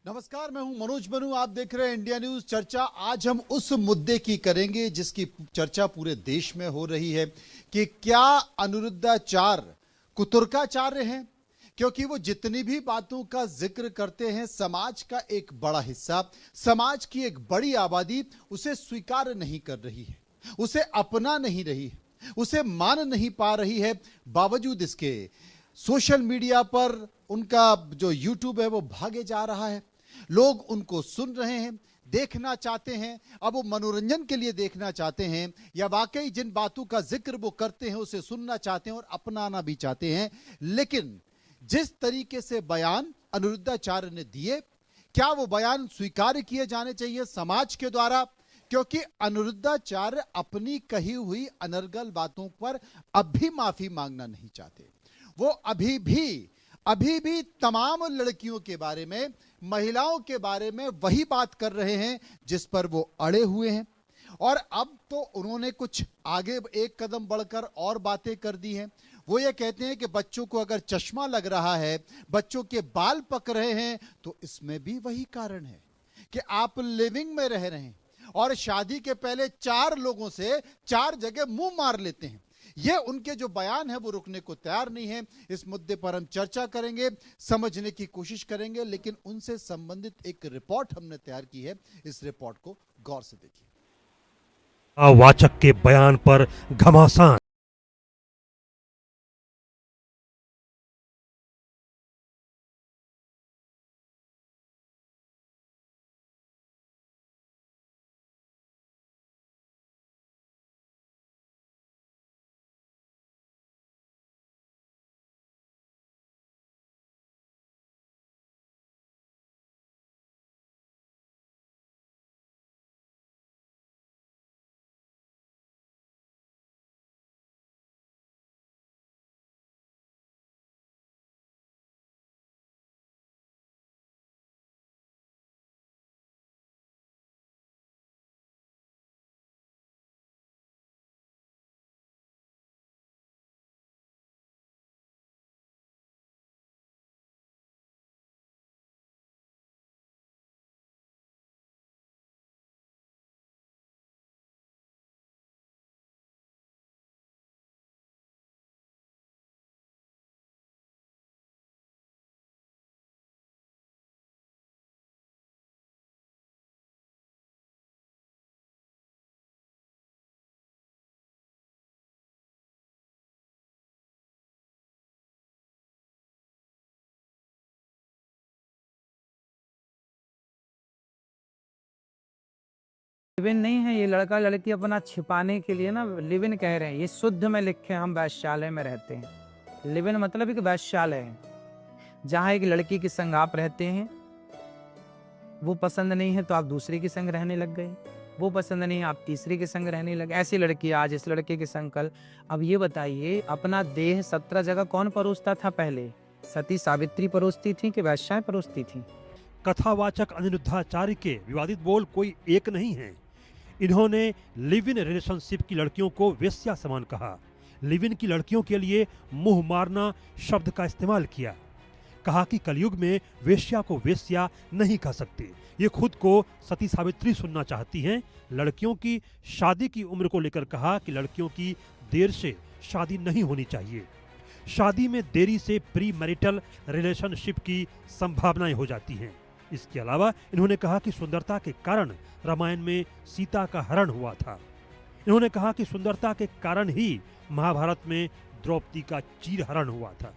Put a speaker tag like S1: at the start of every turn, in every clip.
S1: नमस्कार, मैं हूं मनोज बनू। आप देख रहे हैं इंडिया न्यूज चर्चा। आज हम उस मुद्दे की करेंगे जिसकी चर्चा पूरे देश में हो रही है कि क्या अनिरुद्धाचार्य कुतर्काचार्य हैं, क्योंकि वो जितनी भी बातों का जिक्र करते हैं, समाज का एक बड़ा हिस्सा, समाज की एक बड़ी आबादी उसे स्वीकार नहीं कर रही है, उसे अपना नहीं रही है, उसे मान नहीं पा रही है। बावजूद इसके सोशल मीडिया पर उनका जो यूट्यूब है वो भागे जा रहा है। लोग उनको सुन रहे हैं, देखना चाहते हैं। अब वो मनोरंजन के लिए देखना चाहते हैं या वाकई जिन बातों का जिक्र वो करते हैं उसे सुनना चाहते हैं और अपनाना भी चाहते हैं। लेकिन जिस तरीके से बयान अनिरुद्धाचार्य ने दिए, क्या वो बयान स्वीकार किए जाने चाहिए समाज के द्वारा? क्योंकि अनिरुद्धाचार्य अपनी कही हुई अनर्गल बातों पर अब भी माफी मांगना नहीं चाहते। वो अभी भी तमाम लड़कियों के बारे में, महिलाओं के बारे में वही बात कर रहे हैं जिस पर वो अड़े हुए हैं। और अब तो उन्होंने कुछ आगे एक कदम बढ़कर और बातें कर दी हैं। वो ये कहते हैं कि बच्चों को अगर चश्मा लग रहा है, बच्चों के बाल पक रहे हैं, तो इसमें भी वही कारण है कि आप लिविंग में रह रहे हैं और शादी के पहले 4 लोगों से 4 जगह मुंह मार लेते हैं। ये उनके जो बयान है वो रुकने को तैयार नहीं है। इस मुद्दे पर हम चर्चा करेंगे, समझने की कोशिश करेंगे, लेकिन उनसे संबंधित एक रिपोर्ट हमने तैयार की है। इस रिपोर्ट को गौर से देखिए।
S2: वाचक के बयान पर घमासान।
S3: लिव इन नहीं है ये, लड़का लड़की अपना छिपाने के लिए ना लिव इन कह रहे हैं। ये शुद्ध में लिखे हम वैश्यालय में रहते हैं। लिव इन मतलब एक वैश्यालय है जहाँ एक लड़की के संग आप रहते हैं, वो पसंद नहीं है तो आप दूसरे के संग रहने लग गए, वो पसंद नहीं है आप तीसरे के संग रहने लगे। ऐसी लड़की आज इस लड़के के संग कल। अब ये बताइए, अपना देह 17 जगह कौन परोसता था पहले? सती सावित्री परोसती थी कि वैश्याएं परोसती थी?
S2: कथावाचक अनिरुद्धाचार्य के विवादित बोल कोई एक नहीं है। इन्होंने लिव इन रिलेशनशिप की लड़कियों को वेश्या समान कहा। लिव इन की लड़कियों के लिए मुंह मारना शब्द का इस्तेमाल किया। कहा कि कलयुग में वेश्या को वेश्या नहीं कह सकते। ये खुद को सती सावित्री सुनना चाहती हैं। लड़कियों की शादी की उम्र को लेकर कहा कि लड़कियों की देर से शादी नहीं होनी चाहिए। शादी में देरी से प्री मैरिटल रिलेशनशिप की संभावनाएं हो जाती हैं। इसके अलावा इन्होंने कहा कि सुंदरता के कारण रामायण में सीता का हरण हुआ था। इन्होंने कहा कि सुंदरता के कारण ही महाभारत में द्रौपदी का चीरहरण हुआ था।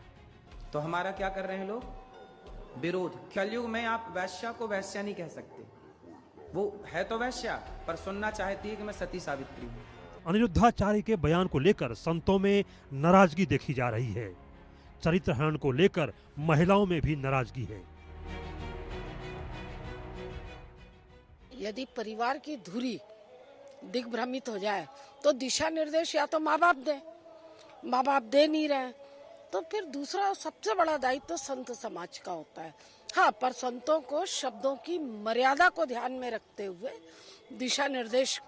S4: तो हमारा क्या कर रहे हैं लोग? विरोध। कलयुग में आप वैश्या को वैश्या नहीं कह सकते। वो है तो वैश्या, पर सुनना चाहती है कि मैं सती सावित्री हूँ।
S2: अनिरुद्धाचार्य के बयान को लेकर संतों में नाराजगी देखी जा रही है। चरित्र हनन को लेकर महिलाओं में भी नाराजगी है।
S5: यदि परिवार की धुरी दिग्भ्रमित हो जाए तो दिशा निर्देश या तो माँ बाप दे नहीं रहे, तो फिर दूसरा सबसे बड़ा दायित्व तो संत समाज का होता है। हाँ, पर संतों को शब्दों की मर्यादा को ध्यान में रखते हुए दिशा निर्देश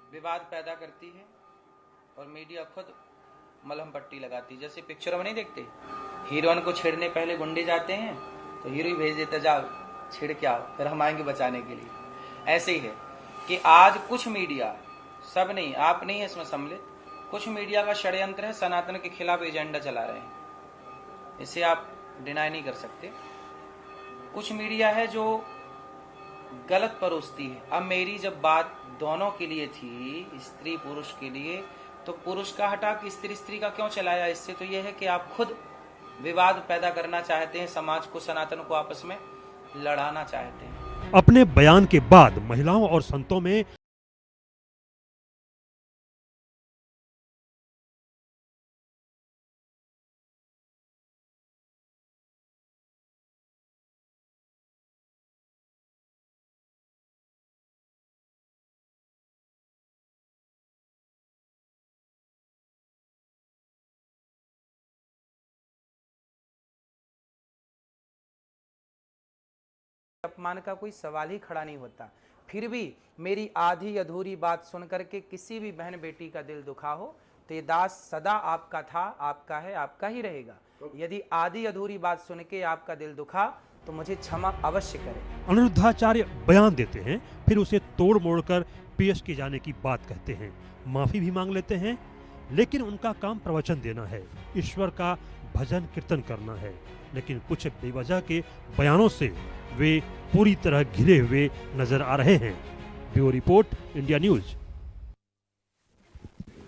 S4: विवाद पैदा करती है और मीडिया खुद मलहम पट्टी लगाती है। जैसे पिक्चरों में नहीं देखते, हीरोइन को छेड़ने पहले गुंडे जाते हैं तो हीरो ही भेज देता, जाओ छेड़ के आओ, फिर हम आएंगे बचाने के लिए। ऐसे ही है कि आज कुछ मीडिया, सब नहीं, आप नहीं है इसमें सम्मिलित, कुछ मीडिया का षड्यंत्र है, सनातन के खिलाफ एजेंडा चला रहे हैं, इसे आप डिनाई नहीं कर सकते। कुछ मीडिया है जो गलत परोसती है। अब मेरी जब बात दोनों के लिए थी, स्त्री पुरुष के लिए, तो पुरुष का हटा कि स्त्री का क्यों चलाया? इससे तो यह है कि आप खुद विवाद पैदा करना चाहते हैं, समाज को, सनातन को आपस में लड़ाना चाहते हैं।
S2: अपने बयान के बाद महिलाओं और संतों में
S4: अपमान का कोई सवाल ही खड़ा नहीं होता। फिर भी मेरी आधी अधूरी बात सुन करके किसी भी बहन बेटी का दिल दुखा हो तो ये दास सदा आपका था, आपका है, आपका ही रहेगा। यदि आधी अधूरी बात सुन के आपका दिल दुखा तो मुझे क्षमा अवश्य करें।
S2: अनिरुद्धाचार्य बयान देते हैं, फिर उसे तोड़ मोड़ कर पेश किए जाने की बात कहते हैं, माफी भी मांग लेते हैं, लेकिन उनका काम प्रवचन देना है, ईश्वर का भजन कीर्तन करना है। लेकिन कुछ बेवजह के बयानों से वे पूरी तरह घिरे हुए नजर आ रहे हैं। Bureau report, India news.